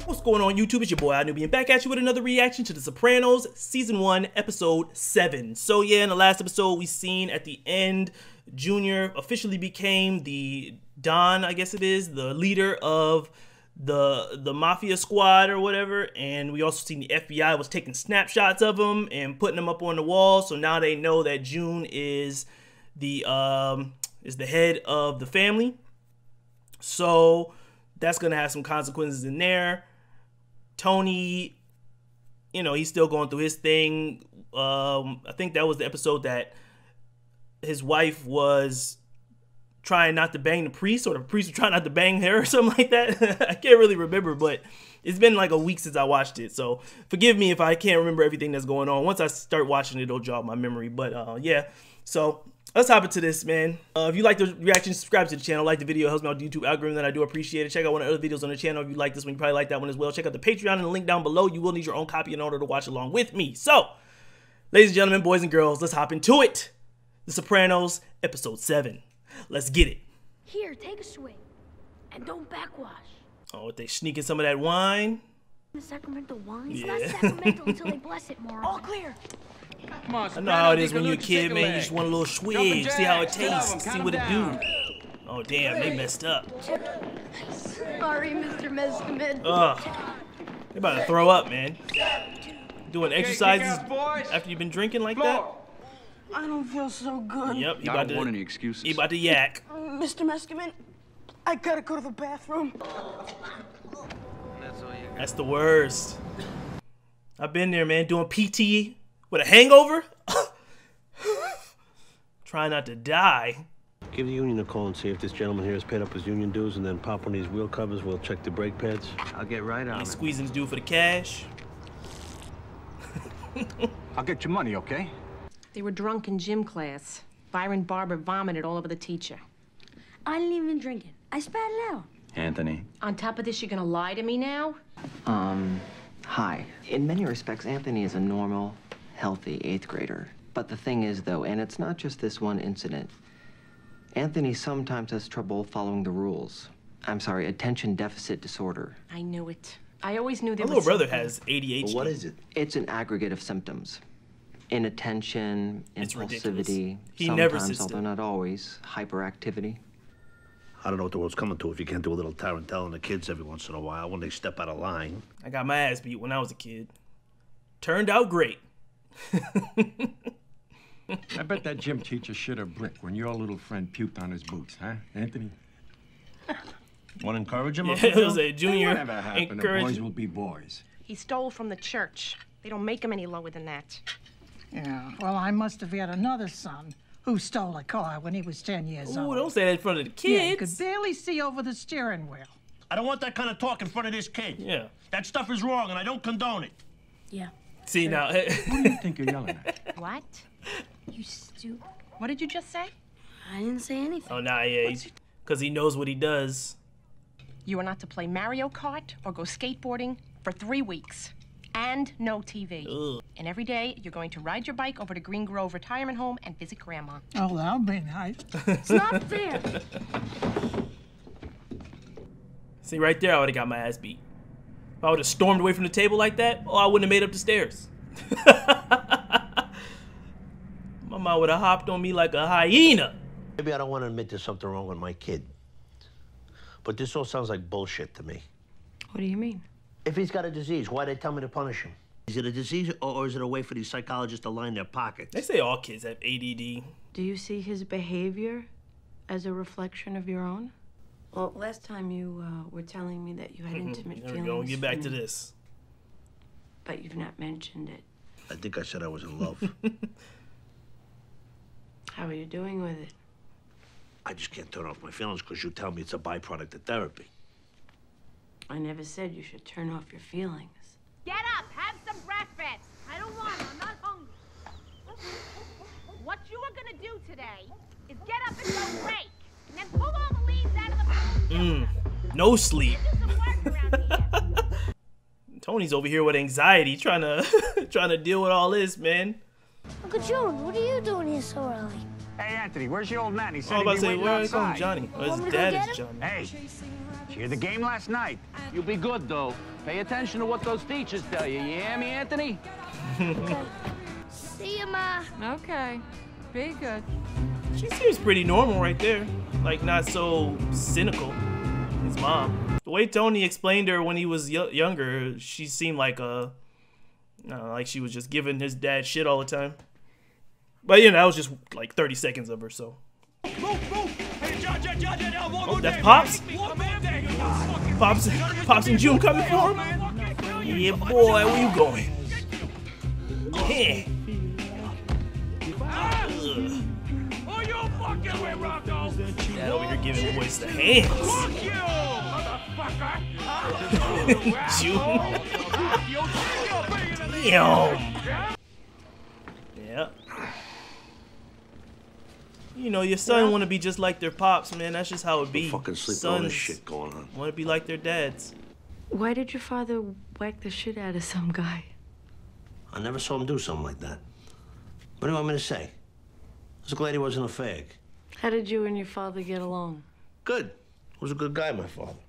What's going on, YouTube? It's your boy Nubian back at you with another reaction to The Sopranos Season 1 Episode 7. So yeah, in the last episode we seen at the end, Junior officially became the Don, I guess it is, the leader of the Mafia squad or whatever, and we also seen the FBI was taking snapshots of him and putting them up on the wall, so now they know that June is the head of the family. So that's gonna have some consequences in there. Tony, you know, he's still going through his thing. I think that was the episode that his wife was trying not to bang the priest, or the priest was trying not to bang her or something like that. I can't really remember, but it's been like a week since I watched it, so forgive me if I can't remember everything that's going on. Once I start watching it, it'll jog my memory. But yeah, so let's hop into this, man. If you like the reaction, subscribe to the channel, like the video, it helps me out with the YouTube algorithm, that I do appreciate it. Check out one of the other videos on the channel. If you like this one, you probably like that one as well. Check out the Patreon and the link down below. You will need your own copy in order to watch along with me. So, ladies and gentlemen, boys and girls, let's hop into it. The Sopranos, Episode 7. Let's get it. Here, take a swig. And don't backwash. Oh, they sneaking some of that wine? The sacramental wine? Yeah. It's not sacramental until they bless it, moron. All clear. Come on, I know how it is when you're a kid, man. You just want a little swig, see how it tastes, see what it do. Oh, damn, they messed up. Sorry, Mr. Mescamin. Ugh. They about to throw up, man. Doing exercises after you've been drinking like that? I don't feel so good. Yep, I don't want any excuses. He about to yak. Mr. Mescamin, I gotta go to the bathroom. That's the worst. I've been there, man, doing PT with a hangover. Trying not to die. Give the union a call and see if this gentleman here has paid up his union dues, and then pop one of these wheel covers. We'll check the brake pads. I'll get right on He's it. squeezing his due for the cash. I'll get your money, okay? They were drunk in gym class. Byron Barber vomited all over the teacher. I didn't even drink it. I spat it out. Anthony. On top of this, you're gonna lie to me now? Hi. In many respects, Anthony is a normal, healthy 8th grader. But the thing is, though, and it's not just this one incident, Anthony sometimes has trouble following the rules. I'm sorry, attention deficit disorder. I knew it. I always knew there My was little brother something. has ADHD. Well, what is it? It's an aggregate of symptoms. Inattention, It's ridiculous. impulsivity, He never sometimes, sits although still. not always, hyperactivity. I don't know what the world's coming to if you can't do a little tarantella on the kids every once in a while when they step out of line. I got my ass beat when I was a kid. Turned out great. I bet that gym teacher shit a brick when your little friend puked on his boots, huh, Anthony? Want to encourage him? Yeah, it was a junior Whatever happened, the boys encourage. will be boys. He stole from the church. They don't make him any lower than that. Yeah, well, I must have had another son who stole a car when he was 10 years Ooh, old. don't say that in front of the Yeah, he could kids. barely see over the steering wheel. I don't want that kind of talk in front of this kid. Yeah. That stuff is wrong, and I don't condone it. Yeah. See now. Who do you think you're yelling at? What? You stupid. What did you just say? I didn't say anything. Oh nah, yeah, because he knows what he does. You are not to play Mario Kart or go skateboarding for 3 weeks. And no TV. Ugh. And every day, you're going to ride your bike over to Green Grove Retirement Home and visit Grandma. Oh, that'll be nice. It's not fair. See, right there, I would have got my ass beat. If I would have stormed away from the table like that, oh, I wouldn't have made up the stairs. My mom would have hopped on me like a hyena. Maybe I don't want to admit there's something wrong with my kid. But this all sounds like bullshit to me. What do you mean? If he's got a disease, why'd they tell me to punish him? Is it a disease, or is it a way for these psychologists to line their pockets? They say all kids have ADD. Do you see his behavior as a reflection of your own? Well, last time you were telling me that you had intimate There we feelings go. Get back for to me, this. but you've not mentioned it. I think I said I was in love. How are you doing with it? I just can't turn off my feelings because you tell me it's a byproduct of therapy. I never said you should turn off your feelings. Get up, have some breakfast. I don't want it, I'm not hungry. What you are gonna do today is get up and go rake, and then pull all the leaves out of the pool. No sleep. Do some work around here. Tony's over here with anxiety, trying to deal with all this, man. Uncle June, what are you doing here so early? Hey, Anthony, where's your old man? He said I was about to he'd say, be waiting where are they calling outside. Johnny? Oh, Want me his to go dad get is him? Johnny. Hey, did you hear the game last night? You'll be good, though. Pay attention to what those teachers tell you. You hear me, Anthony? See you, Ma. Okay. Be good. She seems pretty normal right there. Like, not so cynical. His mom. The way Tony explained her when he was younger, she seemed like like she was just giving his dad shit all the time. But, you know, that was just like 30 seconds of her, so. Oh, that's Pops? Pops and June coming for him? Yeah, boy, where you going? Yeah. Dad over here giving boys the hands. June. Damn. Yeah. You know, your son want to be just like their pops, man. That's just how it be. Fucking sleep with all this shit going on. Want to be like their dads. Why did your father whack the shit out of some guy? I never saw him do something like that. What do you want me to say? I was glad he wasn't a fag. How did you and your father get along? Good. He was a good guy, my father.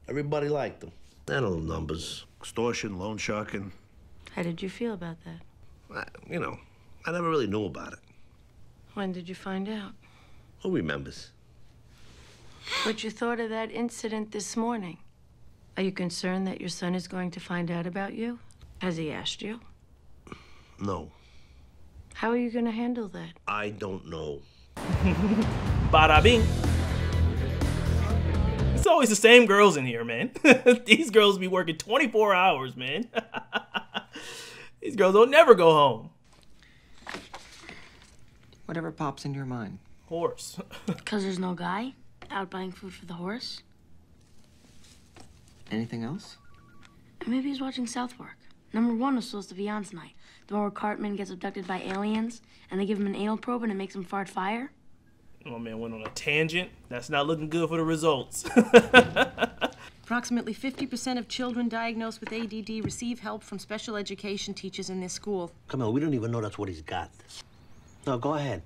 Everybody liked him. And little numbers. Extortion, loan sharking. How did you feel about that? You know, I never really knew about it. When did you find out? Who remembers? What you thought of that incident this morning? Are you concerned that your son is going to find out about you? Has he asked you? No. How are you going to handle that? I don't know. Bada bing. It's always the same girls in here, man. These girls be working 24 hours, man. These girls don't never go home. Whatever pops in your mind. Horse. Because there's no guy out buying food for the horse? Anything else? And maybe he's watching South Park. Number 1 was supposed to be on tonight. The one where Cartman gets abducted by aliens, and they give him an anal probe and it makes him fart fire. Oh man, went on a tangent. That's not looking good for the results. Approximately 50% of children diagnosed with ADD receive help from special education teachers in their school. Come on, we don't even know that's what he's got. No, go ahead.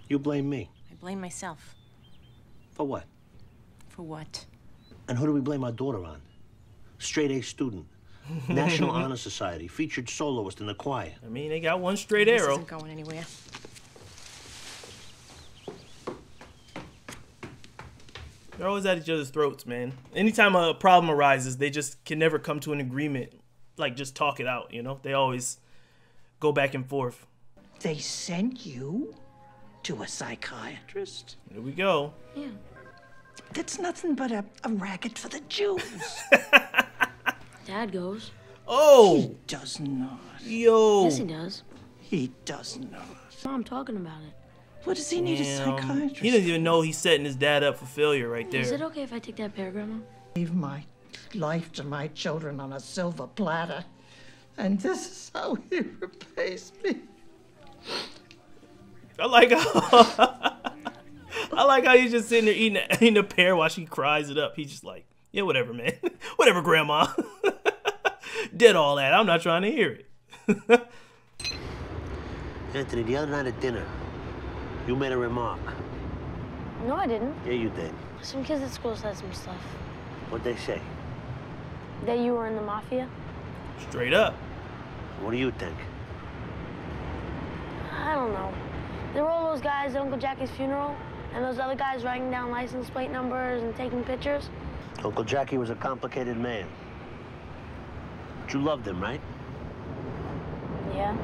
You blame me. I blame myself. For what? For what? And who do we blame our daughter on? Straight A student. National Honor Society, featured soloist in the choir. I mean, they got one straight arrow. This isn't going anywhere. They're always at each other's throats, man. Anytime a problem arises, they just can never come to an agreement. Like, just talk it out, you know? They always go back and forth. They sent you to a psychiatrist? Here we go. Yeah. That's nothing but a racket for the Jews. Dad goes. Oh! He does not. Yo! Yes, he does. He does not. Mom talking about it. What does he need a psychiatrist? He doesn't even know he's setting his dad up for failure right there. Is it okay if I take that pear, Grandma? Leave my life to my children on a silver platter. And this is how he repays me. I like how he's just sitting there eating a pear while she cries it up. He's just like, yeah, whatever, man. Whatever, Grandma. Did all that. I'm not trying to hear it. Anthony, the other night at dinner, you made a remark. No, I didn't. Yeah, you did. Some kids at school said some stuff. What'd they say? That you were in the mafia? Straight up. What do you think? I don't know. There were all those guys at Uncle Jackie's funeral, and those other guys writing down license plate numbers and taking pictures. Uncle Jackie was a complicated man. But you loved him, right? Yeah.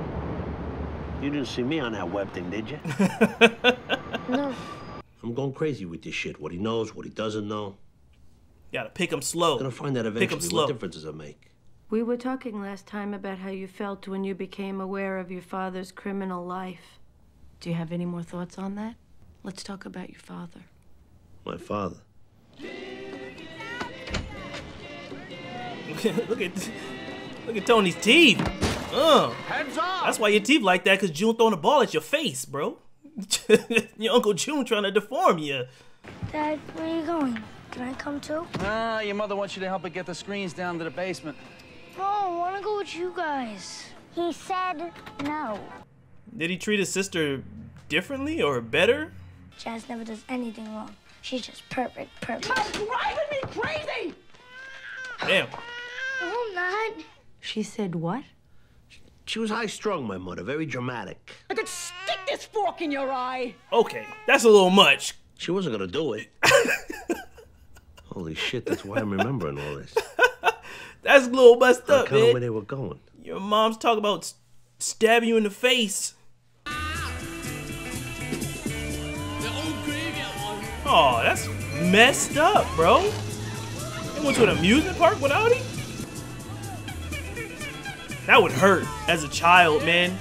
You didn't see me on that web thing, did you? No. I'm going crazy with this shit. What he knows, what he doesn't know. Gotta pick him slow. Gonna find out Pick him eventually slow. what difference does it make. We were talking last time about how you felt when you became aware of your father's criminal life. Do you have any more thoughts on that? Let's talk about your father. My father. Look at Tony's teeth. Heads up! That's why your teeth like that, because June throwing a ball at your face, bro. Your Uncle June trying to deform you. Dad, where are you going? Can I come too? Your mother wants you to help her get the screens down to the basement. No, I want to go with you guys. He said no. Did he treat his sister differently or better? Jazz never does anything wrong. She's just perfect. You're driving me crazy! Damn. No, I'm not. She said what? She was high-strung, my mother, very dramatic. I could stick this fork in your eye. Okay, that's a little much. She wasn't gonna do it. Holy shit, that's why I'm remembering all this. That's a little messed up, kind of man. where they were going. Your mom's talking about stabbing you in the face. Oh, that's messed up, bro. They went to an amusement park without him? That would hurt as a child, man.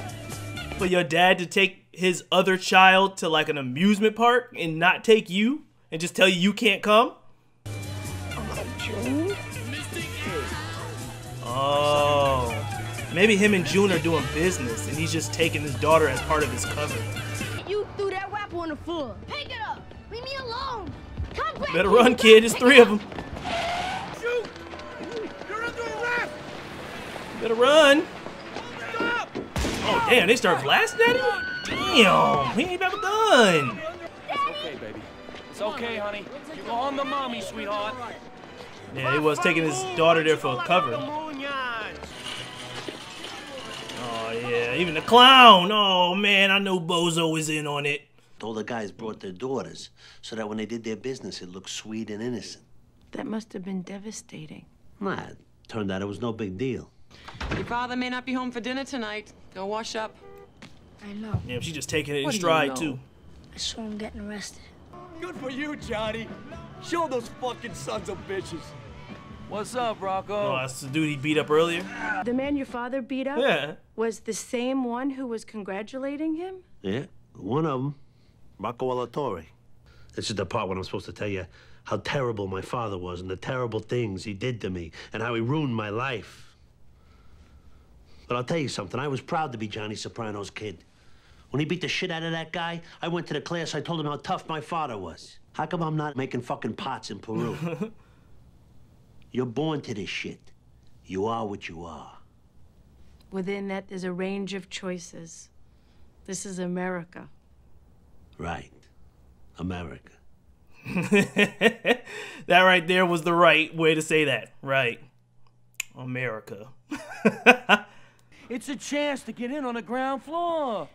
For your dad to take his other child to like an amusement park and not take you and just tell you you can't come? Uncle June? Oh. Maybe him and June are doing business and he's just taking his daughter as part of his cover. You threw that apple on the floor. Pick it up. Leave me alone. Come back. Better run, kid. There's 3 of them. Shoot! You're under arrest. Better run. Oh, damn. They start blasting at him? Damn. He ain't got a gun. It's okay, baby. It's okay, honey. You go home to mommy, sweetheart. Yeah, he was taking his daughter there for a cover. Oh, yeah. Even the clown. Oh, man. I know Bozo was in on it. All the guys brought their daughters so that when they did their business, it looked sweet and innocent. That must have been devastating. Nah, it turned out it was no big deal. Your father may not be home for dinner tonight. Go wash up. I know. Yeah, she's just taking it in What do you stride, know? too. I saw him getting arrested. Good for you, Johnny. Show those fucking sons of bitches. What's up, Rocco? Oh, that's the dude he beat up earlier? The man your father beat up? Yeah. Was the same one who was congratulating him? Yeah, one of them, Rocco Alatorre. This is the part when I'm supposed to tell you how terrible my father was and the terrible things he did to me and how he ruined my life. But I'll tell you something, I was proud to be Johnny Soprano's kid. When he beat the shit out of that guy, I went to the class, I told him how tough my father was. How come I'm not making fucking pots in Peru? You're born to this shit. You are what you are. Within that, there's a range of choices. This is America. Right. America. That right there was the right way to say that. Right. America. It's a chance to get in on the ground floor.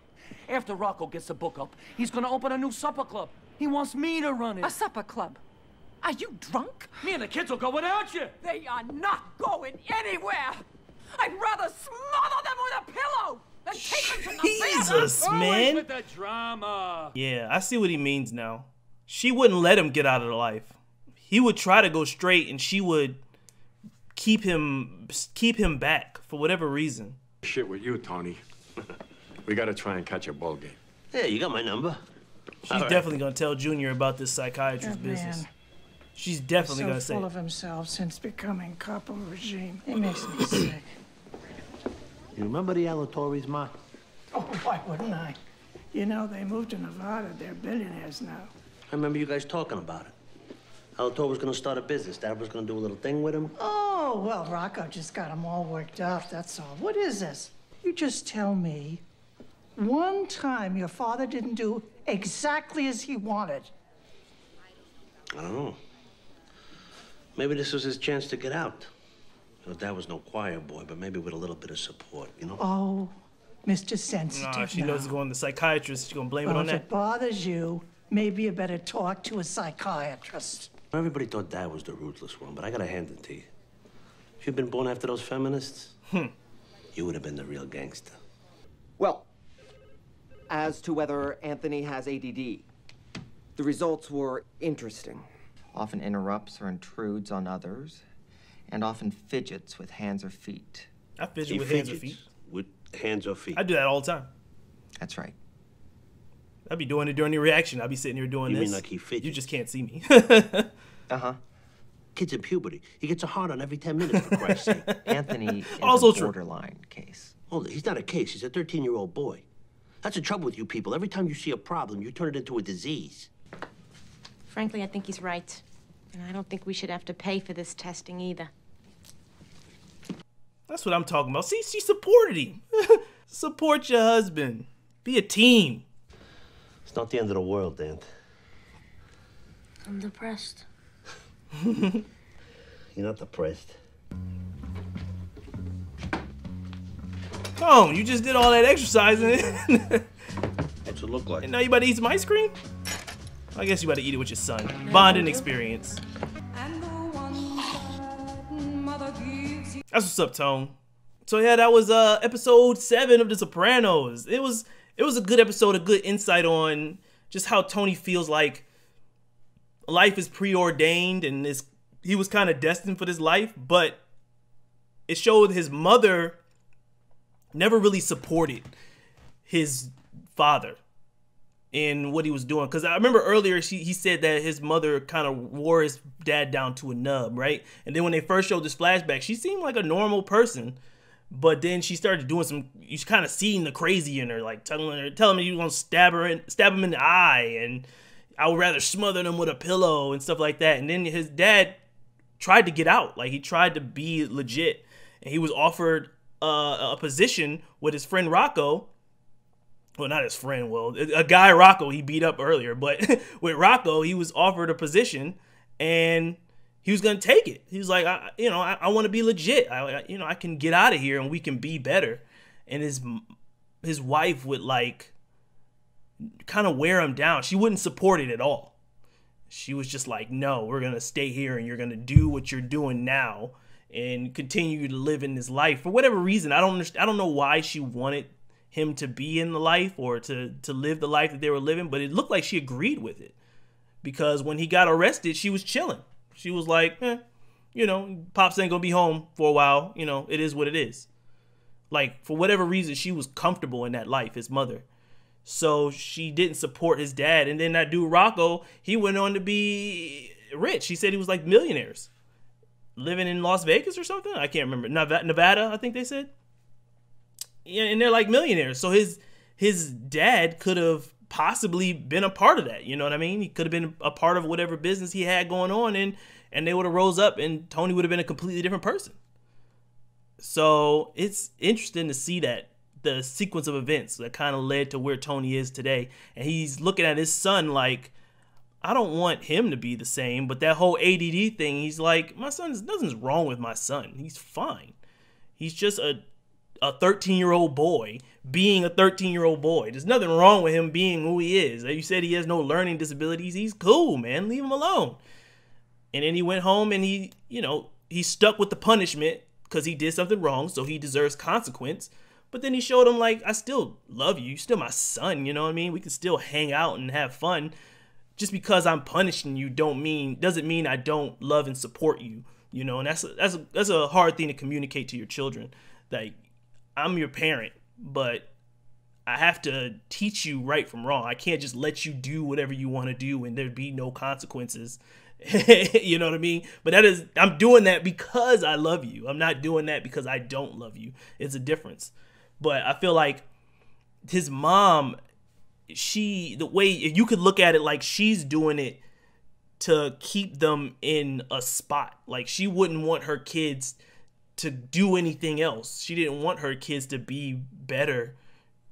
After Rocco gets the book up, he's gonna open a new supper club. He wants me to run it. A supper club? Are you drunk? Me and the kids will go without you. They are not going anywhere. I'd rather smother them with a pillow than take them to the Jesus, Always man. with the drama. Yeah, I see what he means now. She wouldn't let him get out of the life. He would try to go straight and she would keep him back for whatever reason. Shit with you, Tony. We gotta try and catch a ball game. Yeah, you got my number. She's definitely gonna tell Junior about this psychiatrist That business. man. She's definitely gonna So say full it. of himself since becoming capo regime. He makes me sick. You remember the Alatorres, Ma? Oh, why wouldn't I? You know, they moved to Nevada. They're billionaires now. I remember you guys talking about it. Alatorre was gonna start a business. Dad was gonna do a little thing with him. Oh, well, Rocco just got him all worked up, that's all. What is this? You just tell me one time your father didn't do exactly as he wanted. I don't know. Maybe this was his chance to get out. You know, Dad was no choir boy, but maybe with a little bit of support, you know? Oh, Mr. Sensitive. Nah, she knows he's going to the psychiatrist. She's gonna blame it Well, on if that. it bothers you, maybe you better talk to a psychiatrist. Everybody thought Dad was the ruthless one, but I gotta hand it to you. If you'd been born after those feminists, you would have been the real gangster. Well, as to whether Anthony has ADD, the results were interesting. Often interrupts or intrudes on others, and often fidgets with hands or feet. I fidget with hands or feet. With hands or feet? I do that all the time. That's right. I'd be doing it during the reaction. I'd be sitting here doing You this. mean like he fidgets? You just can't see me. Uh-huh. Kid's in puberty. He gets a hard on every 10 minutes, for Christ's sake. Anthony is Also a true. borderline case. Hold it, he's not a case. He's a 13-year-old boy. That's the trouble with you people. Every time you see a problem, you turn it into a disease. Frankly, I think he's right. And I don't think we should have to pay for this testing either. That's what I'm talking about. See, she supported him. Support your husband. Be a team. It's not the end of the world, Aunt. I'm depressed. You're not depressed. Oh, you just did all that exercising. What's it look like? And now you about to eat some ice cream? I guess you about to eat it with your son. Bonding experience. That's what's up, Tone. So yeah, that was episode 7 of The Sopranos. It was a good episode, a good insight on just how Tony feels like life is preordained and he was kind of destined for this life, but it showed his mother never really supported his father in what he was doing. Because I remember earlier he said that his mother kind of wore his dad down to a nub, right? And then when they first showed this flashback, she seemed like a normal person. But then she started doing you kind of seeing the crazy in her, like telling him you gonna stab him in the eye, and I would rather smother them with a pillow and stuff like that. And then his dad tried to get out, like he tried to be legit, and he was offered a position with his friend Rocco. Well, not his friend, well, a guy Rocco he beat up earlier, but with Rocco he was offered a position, and he was gonna take it. He was like, I want to be legit. I can get out of here and we can be better. And his wife would like kind of wear him down. She wouldn't support it at all. She was just like, no, we're gonna stay here and you're gonna do what you're doing now and continue to live in this life for whatever reason. I don't know why she wanted him to be in the life or to live the life that they were living, but it looked like she agreed with it, because when he got arrested, she was chilling. She was like, Pops ain't gonna be home for a while. It is what it is. Like, for whatever reason, she was comfortable in that life, his mother. So she didn't support his dad. And then that dude, Rocco, he went on to be rich. He said he was like millionaires. Living in Las Vegas or something? I can't remember. Nevada, I think they said. Yeah, and they're like millionaires. So his dad could have possibly been a part of that. You know what I mean? He could have been a part of whatever business he had going on, and they would have rose up and Tony would have been a completely different person. So it's interesting to see that the sequence of events that kind of led to where Tony is today. And he's looking at his son like, I don't want him to be the same. But that whole ADD thing, he's like, nothing's wrong with my son. He's fine. He's just a 13-year-old boy being a 13-year-old boy. There's nothing wrong with him being who he is. You said he has no learning disabilities. He's cool, man. Leave him alone. And then he went home and he stuck with the punishment because he did something wrong, so he deserves consequence. But then he showed him, like, I still love you. You're still my son, you know what I mean? We can still hang out and have fun. Just because I'm punishing you doesn't mean I don't love and support you, and that's a hard thing to communicate to your children. Like, I'm your parent, but I have to teach you right from wrong. I can't just let you do whatever you want to do and there'd be no consequences. You know what I mean? But I'm doing that because I love you. I'm not doing that because I don't love you. It's a difference. But I feel like his mom, the way you could look at it, like she's doing it to keep them in a spot. Like, she wouldn't want her kids to do anything else. She didn't want her kids to be better.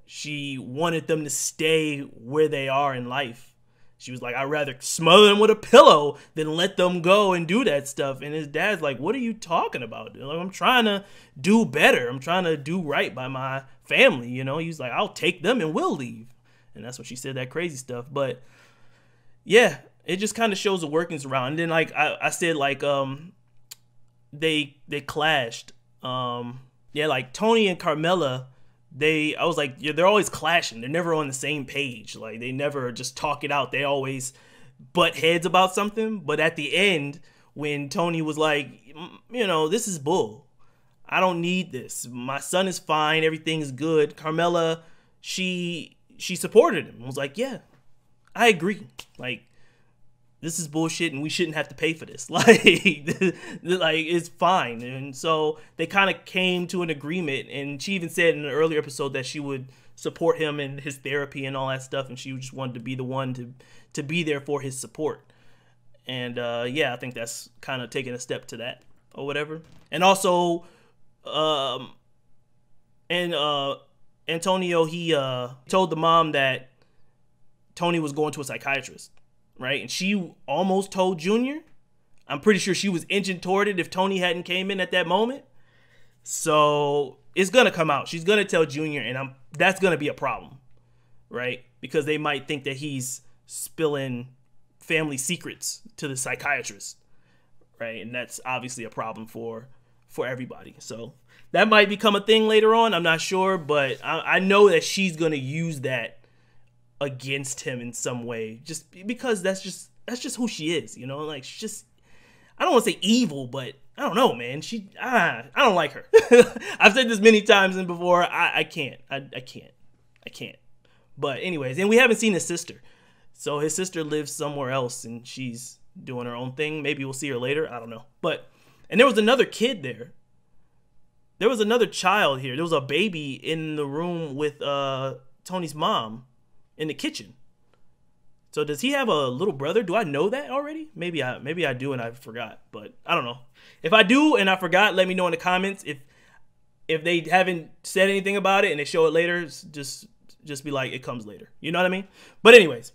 She wanted them to stay where they are in life. She was like, I'd rather smother them with a pillow than let them go and do that stuff. And his dad's like, what are you talking about? Like, I'm trying to do better. I'm trying to do right by my family. He's like, I'll take them and we'll leave. And that's when she said that crazy stuff. But yeah, it just kind of shows the workings around. And then, like I said, like, they clashed. Yeah, like Tony and Carmela, I was like, yeah, they're always clashing. They're never on the same page. Like, they never just talk it out. They always butt heads about something. But at the end, when Tony was like, this is bull. I don't need this. My son is fine. Everything's good. Carmela, she supported him. Was like, yeah, I agree. Like, this is bullshit and we shouldn't have to pay for this. Like, it's fine. And so they kind of came to an agreement. And she even said in an earlier episode that she would support him in his therapy and all that stuff. And she just wanted to be the one to be there for his support. And yeah, I think that's kind of taking a step to that or whatever. And also, Antonio, he told the mom that Tony was going to a psychiatrist, right? And she almost told Junior. I'm pretty sure she was inching toward it if Tony hadn't came in at that moment. So it's going to come out. She's going to tell Junior, and that's going to be a problem, right? Because they might think that he's spilling family secrets to the psychiatrist, right? And that's obviously a problem for everybody. So that might become a thing later on. I'm not sure, but I know that she's going to use that against him in some way, just because that's just who she is, you know? Like, she's just, I don't want to say evil, but I don't know, man. I don't like her. I've said this many times and before. I can't. But anyways, and we haven't seen his sister. So his sister lives somewhere else and she's doing her own thing. Maybe we'll see her later. I don't know. And there was another kid there. There was another child here. There was a baby in the room with Tony's mom in the kitchen. So does he have a little brother? Do I know that already? Maybe I do and I forgot, but I don't know. If I do and I forgot, let me know in the comments. If they haven't said anything about it and they show it later, just be like, it comes later. You know what I mean? But anyways,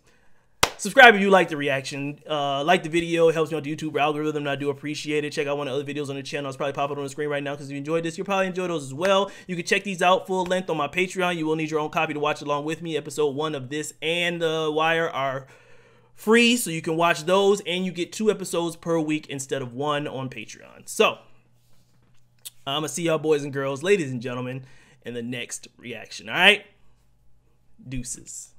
subscribe if you like the reaction. Like the video. It helps me on the YouTube algorithm, and I do appreciate it. Check out one of the other videos on the channel. It's probably popping on the screen right now because if you enjoyed this, you'll probably enjoy those as well. You can check these out full length on my Patreon. You will need your own copy to watch along with me. Episode 1 of this and The Wire are free, so you can watch those, and you get 2 episodes per week instead of 1 on Patreon. So, I'm going to see y'all boys and girls, ladies and gentlemen, in the next reaction, all right? Deuces.